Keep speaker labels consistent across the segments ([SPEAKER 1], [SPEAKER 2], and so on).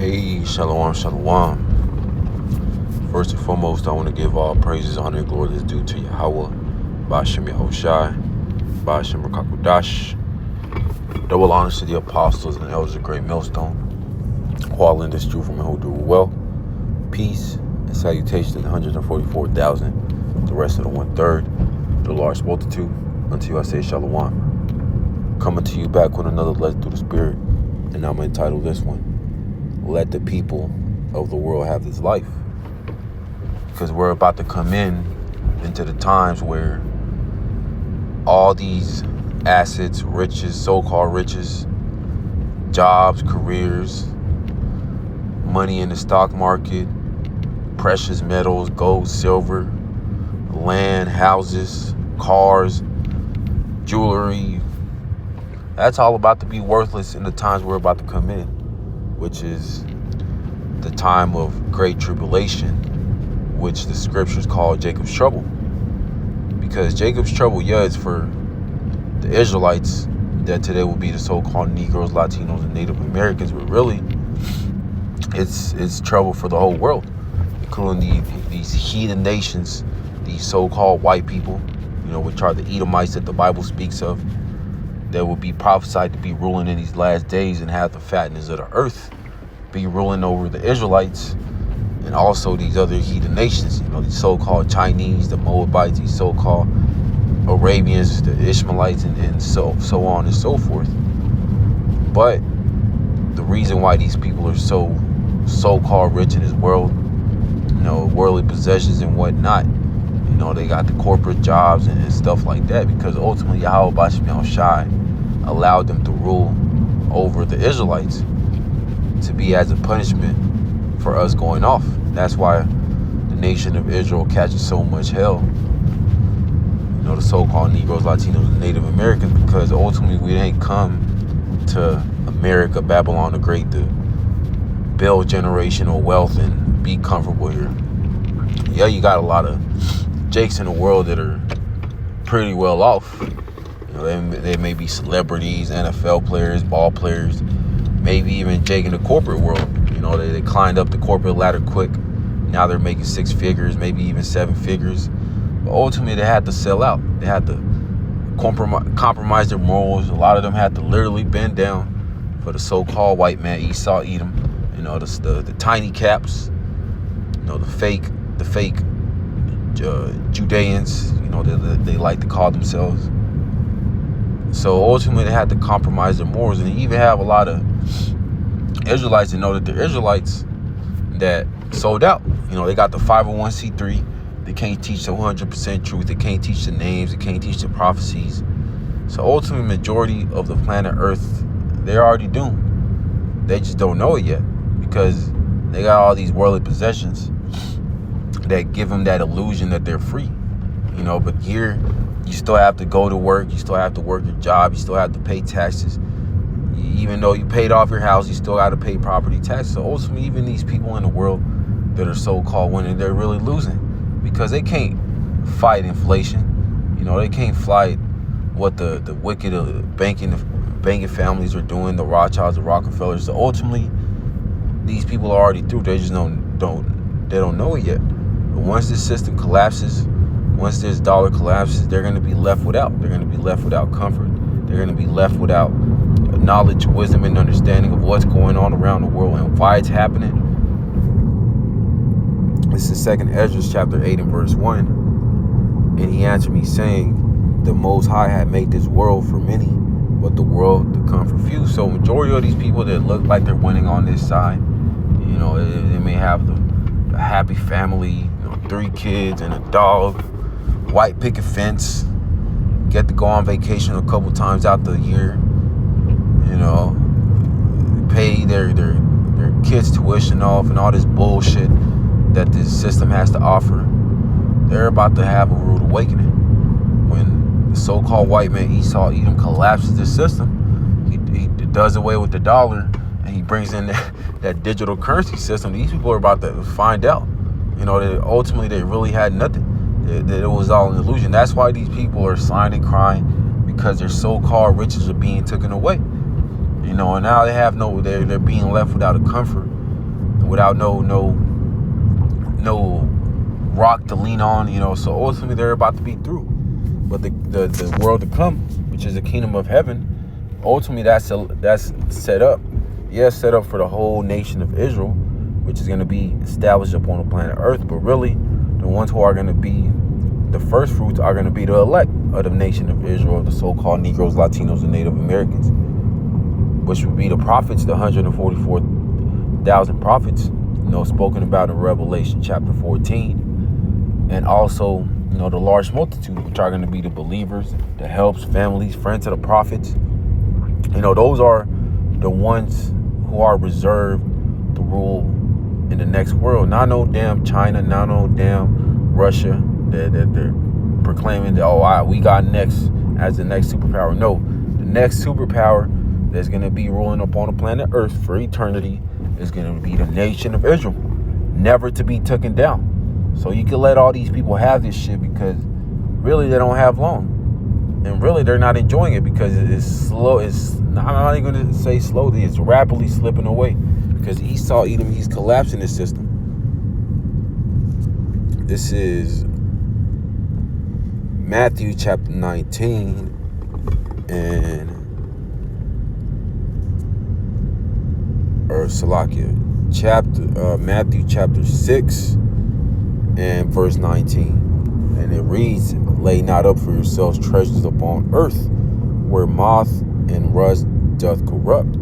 [SPEAKER 1] Hey, shalom, shalom. First and foremost, I want to give all praises, honor, and glory that's due to Yahweh, Ba'ashem Yahushai, Ba'ashem Rakakudash. Double honors to the apostles and elders of Great Millstone, who all in this truth from who do well. Peace and salutation to the 144,000, the rest of the 1/3, the large multitude. Unto you I say shalom. Coming to you back with another lesson through the Spirit, and I'm entitled this one, Let the People of the World Have This Life. Because we're about to come into the times where all these assets, riches, so-called riches, jobs, careers, money in the stock market, precious metals, gold, silver, land, houses, cars, jewelry, that's all about to be worthless in the times we're about to come in, which is the time of great tribulation, which the scriptures call Jacob's trouble. Because Jacob's trouble, is for the Israelites, that today will be the so-called Negroes, Latinos, and Native Americans, but really, it's trouble for the whole world, including these heathen nations, these so-called white people, which are the Edomites that the Bible speaks of, that will be prophesied to be ruling in these last days and have the fatness of the earth, be ruling over the Israelites, and also these other heathen nations, these so-called Chinese, the Moabites, these so-called Arabians, the Ishmaelites, and so on and so forth. But the reason why these people are so-called rich in this world, worldly possessions and whatnot, they got the corporate jobs and stuff like that, because ultimately Yahweh Ba'ashem Yahushai allowed them to rule over the Israelites to be as a punishment for us going off. That's why the nation of Israel catches so much hell, the so-called Negroes, Latinos, and Native Americans, because ultimately we didn't come to America, Babylon the Great, to build generational wealth and be comfortable here. Yeah, you got a lot of jakes in the world that are pretty well off. They may be celebrities, NFL players, ball players, maybe even jake in the corporate world. They climbed up the corporate ladder quick. Now they're making 6 figures, maybe even 7 figures. But ultimately, they had to sell out. They had to compromise their morals. A lot of them had to literally bend down for the so-called white man, Esau, Edom. The tiny caps. The fake Judeans. They like to call themselves. So ultimately, they had to compromise their morals, and you even have a lot of Israelites that know that the Israelites that sold out. They got the 501c3. They can't teach the 100% truth. They can't teach the names. They can't teach the prophecies. So ultimately, majority of the planet Earth, they're already doomed. They just don't know it yet, because they got all these worldly possessions that give them that illusion that they're free. But here, you still have to go to work. You still have to work your job. You still have to pay taxes. Even though you paid off your house, you still got to pay property taxes. So ultimately, even these people in the world that are so-called winning, they're really losing, because they can't fight inflation. They can't fight what the wicked banking families are doing, the Rothschilds, the Rockefellers. So ultimately, these people are already through. They just don't know it yet. But once this system collapses, once this dollar collapses, they're going to be left without. They're going to be left without comfort. They're going to be left without knowledge, wisdom, and understanding of what's going on around the world and why it's happening. This is 2nd Ezra chapter 8 and verse 1. And he answered me, saying, the Most High had made this world for many, but the world to come for few. So majority of these people that look like they're winning on this side, they may have the happy family, 3 kids and a dog, white picket fence, get to go on vacation a couple times out the year, pay their kids' tuition off and all this bullshit that this system has to offer. They're about to have a rude awakening when the so-called white man Esau Edom collapses the system. He does away with the dollar, and he brings in that digital currency system. These people are about to find out, that ultimately they really had nothing. That it was all an illusion. That's why these people are sighing and crying, because their so-called riches are being taken away. And now they have they're being left without a comfort. without no rock to lean on, so ultimately they're about to be through. But the world to come, which is the kingdom of heaven, ultimately that's set up. Set up for the whole nation of Israel, which is going to be established upon the planet Earth. But really, the ones who are going to be the first fruits are going to be the elect of the nation of Israel, the so-called Negroes, Latinos, and Native Americans, which would be the prophets, the 144,000 prophets, spoken about in Revelation chapter 14, and also, the large multitude, which are going to be the believers, the helps, families, friends of the prophets. Those are the ones who are reserved to rule in the next world. Not no damn China, not no damn Russia that they're proclaiming that, we got next as the next superpower. No, the next superpower that's going to be ruling upon the planet Earth for eternity is going to be the nation of Israel, never to be taken down. So you can let all these people have this shit because really they don't have long. And really they're not enjoying it because it's slow. I'm not even going to say slowly. It's rapidly slipping away because Esau, Edom, he's collapsing his system. This is Matthew chapter 19 Matthew chapter 6 and verse 19. And it reads, "Lay not up for yourselves treasures upon earth, where moth and rust doth corrupt,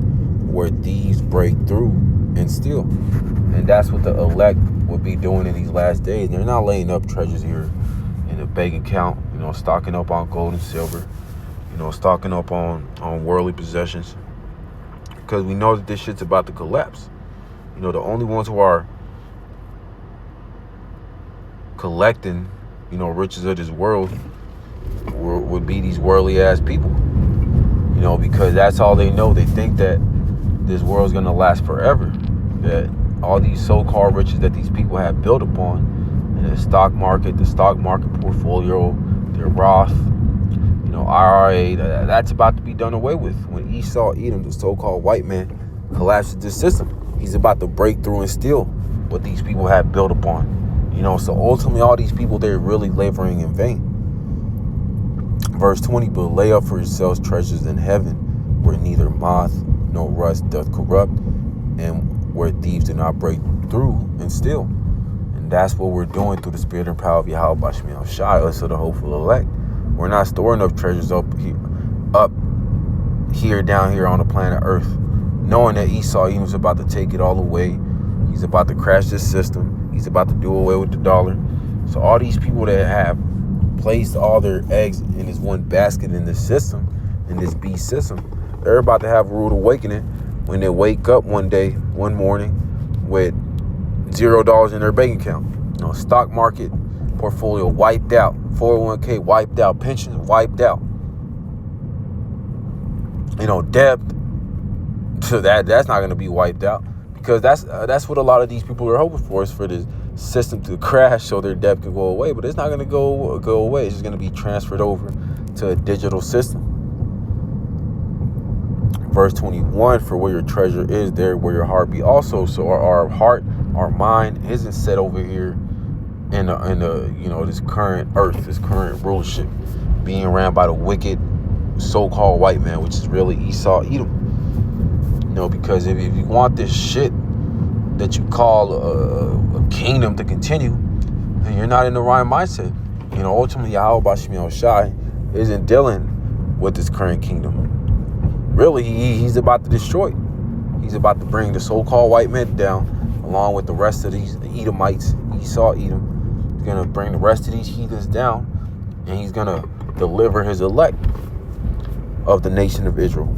[SPEAKER 1] where thieves break through and steal." And that's what the elect will be doing in these last days. They're not laying up treasures here in a bank account, stocking up on gold and silver, stocking up on worldly possessions, because we know that this shit's about to collapse. The only ones who are collecting riches of this world would be these worldly ass people, because that's all they know. They think that this world's going to last forever, that all these so-called riches that these people have built upon in the stock market portfolio, their Roth, IRA, that's about to be done away with. When Esau, Edom, the so-called white man, collapses this system, he's about to break through and steal what these people have built upon. So ultimately all these people, they're really laboring in vain. Verse 20, "But lay up for yourselves treasures in heaven, where neither moth nor rust doth corrupt, and where thieves do not break through and steal." And that's what we're doing through the spirit and power of Yahweh Bashmi Al-Shai, us of the hopeful elect. We're not storing up treasures up here, down here on the planet Earth, knowing that Esau Edom's about to take it all away. He's about to crash this system. He's about to do away with the dollar. So all these people that have placed all their eggs in this one basket in this system, in this beast system, they're about to have a rude awakening when they wake up one morning with $0 in their bank account. Stock market portfolio wiped out, 401k wiped out, pensions wiped out. Debt, so that's not going to be wiped out. Because that's what a lot of these people are hoping for, is for this system to crash so their debt can go away. But it's not going to go away. It's just going to be transferred over to a digital system. Verse 21, "For where your treasure is, there will your heart be also." So our heart, our mind isn't set over here in the this current earth, this current rulership being ran by the wicked so-called white man, which is really Esau Edom. Because if you want this shit that you call a kingdom to continue, then you're not in the right mindset. Ultimately, Yahweh Bashmi Al-Shai isn't dealing with this current kingdom. Really, he's about to destroy it. He's about to bring the so-called white man down, along with the rest of these Edomites, Esau Edom. He's going to bring the rest of these heathens down, and he's going to deliver his elect of the nation of Israel.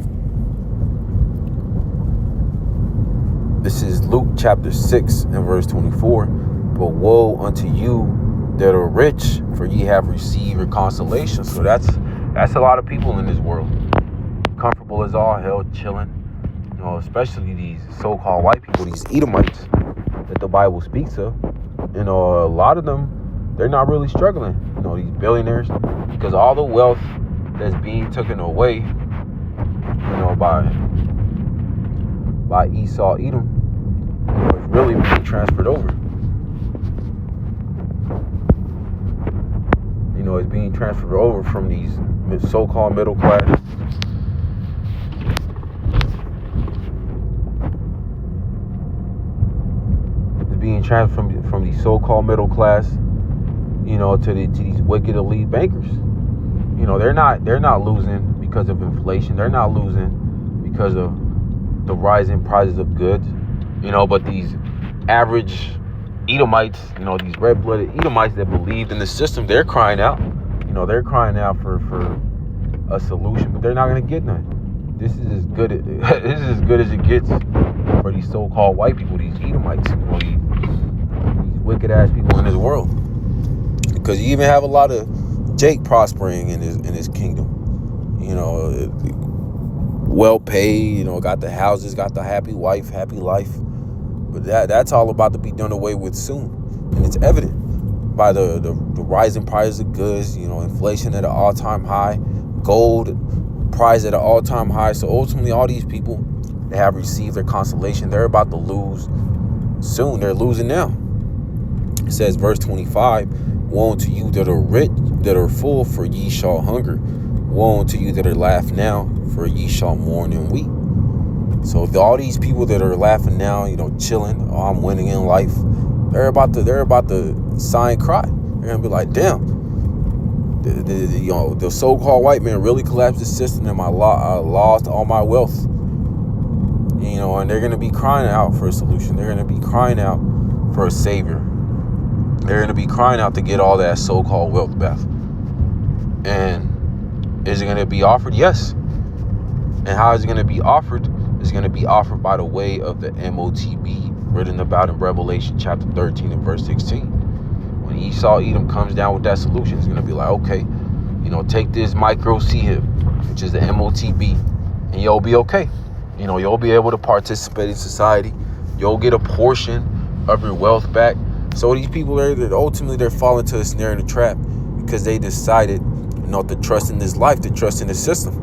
[SPEAKER 1] This is Luke chapter 6 and verse 24. "But woe unto you that are rich, for ye have received your consolation." So that's a lot of people in this world, comfortable as all hell, chilling. Especially these so-called white people, these Edomites that the Bible speaks of. A lot of them, they're not really struggling. These billionaires, because all the wealth that's being taken away, by Esau Edom, is really transferred over. You know, it's being transferred over from these so-called middle class. It's being transferred from the so-called middle class, you know, to these wicked elite bankers. You know, they're not losing because of inflation. They're not losing because of the rising prices of goods. You know, but these average Edomites, you know, these red-blooded Edomites that believed in the system, they're crying out. You know, they're crying out for a solution, but they're not going to get none. This is as good as it gets for these so-called white people, these Edomites, you know, these wicked-ass people in this world. Because you even have a lot of Jake prospering in his kingdom. You know, well paid, you know, got the houses, got the happy wife, happy life. But that's all about to be done away with soon. And it's evident by the rising prices of goods, you know, inflation at an all-time high, gold price at an all-time high. So ultimately, all these people that have received their consolation, they're about to lose soon. They're losing now. It says, verse 25, woe unto you that are rich, that are full, for ye shall hunger. Woe unto you that are laugh now, for ye shall mourn and weep. So if all these people that are laughing now, you know, chilling, oh, I'm winning in life, they're about to sigh and cry. They're gonna be like, damn, the so-called white man really collapsed the system, and I lost all my wealth. You know, and they're gonna be crying out for a solution. They're gonna be crying out for a savior. They're gonna be crying out to get all that so-called wealth back. And is it gonna be offered? Yes. And how is it gonna be offered? It's going to be offered by the way of the MOTB written about in Revelation chapter 13 and verse 16. When Esau Edom comes down with that solution, it's going to be like, okay, you know, take this micro CHIP, which is the MOTB, and you'll be okay. You know, you'll be able to participate in society. You'll get a portion of your wealth back. So these people, they're falling to a snare and a trap because they decided, you know, to trust in this life, to trust in the system.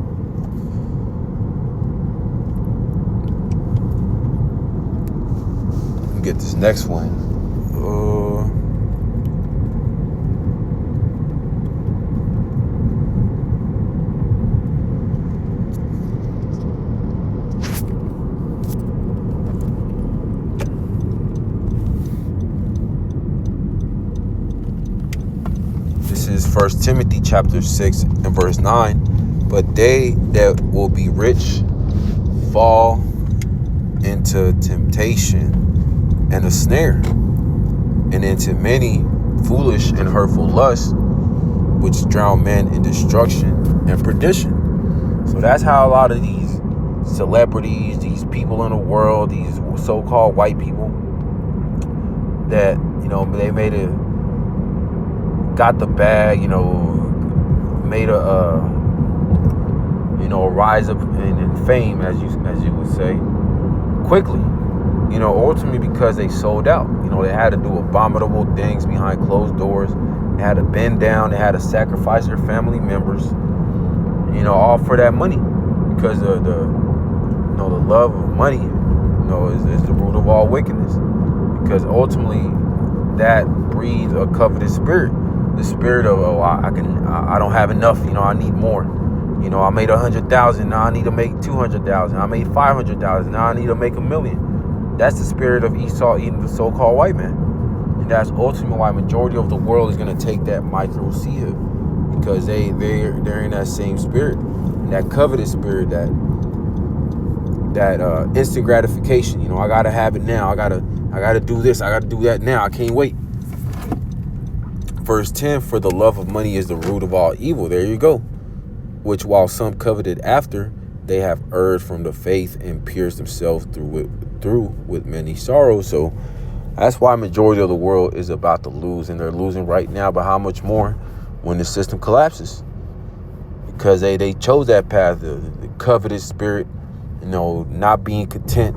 [SPEAKER 1] Get this next one. This is 1 Timothy chapter 6 and verse 9. But they that will be rich fall into temptation and a snare, and into many foolish and hurtful lusts, which drown men in destruction and perdition. So that's how a lot of these celebrities, these people in the world, these so-called white people that, you know, they got the bag, you know, made a rise up in fame, as you would say, quickly. You know, ultimately because they sold out. You know, they had to do abominable things behind closed doors. They had to bend down. They had to sacrifice their family members. You know, all for that money, because the love of money, you know, is the root of all wickedness. Because ultimately, that breeds a covetous spirit. The spirit of, I don't have enough. You know, I need more. You know, I made 100,000. Now I need to make 200,000. I made 500,000. Now I need to make 1,000,000. That's the spirit of Esau Edom, the so-called white man. And that's ultimately why majority of the world is going to take that micro CHIP, because they're in that same spirit, and that covetous spirit, that instant gratification. You know, I got to have it now. I got to do this. I got to do that now. I can't wait. Verse 10, for the love of money is the root of all evil. There you go. Which while some coveted after, they have erred from the faith and pierced themselves through with many sorrows. So that's why majority of the world is about to lose, and they're losing right now. But how much more when the system collapses? Because they chose that path, the covetous spirit, you know, not being content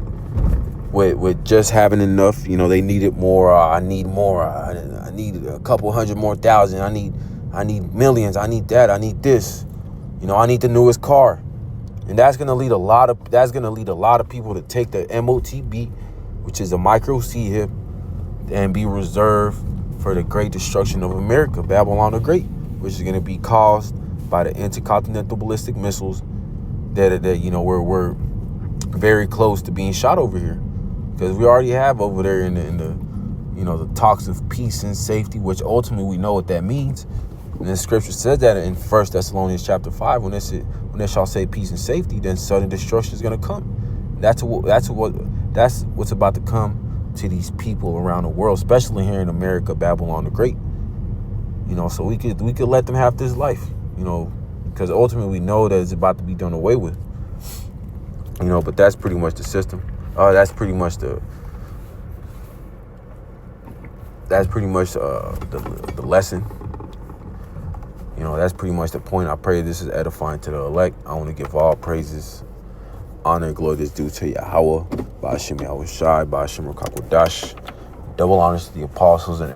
[SPEAKER 1] with just having enough. You know, they needed more. I need more. I need a couple hundred more thousand. I need millions. I need that. I need this. You know, I need the newest car. And that's gonna lead a lot of people to take the MOTB, which is a micro CHIP, and be reserved for the great destruction of America, Babylon the Great, which is going to be caused by the intercontinental ballistic missiles that we're very close to being shot over here, because we already have over there in the the talks of peace and safety, which ultimately we know what that means. And the scripture says that in 1 Thessalonians chapter 5, when they shall say peace and safety, then sudden destruction is going to come. That's what's about to come to these people around the world, especially here in America, Babylon the Great. So we could let them have this life, because ultimately we know that it's about to be done away with. But that's pretty much the system. That's pretty much the lesson. That's pretty much the point. I pray this is edifying to the elect. I want to give all praises, honor, and glory that's due to Yahweh, Ba'ashem Yahushai, Ba'ashem Rakakwadash. Double honors to the apostles and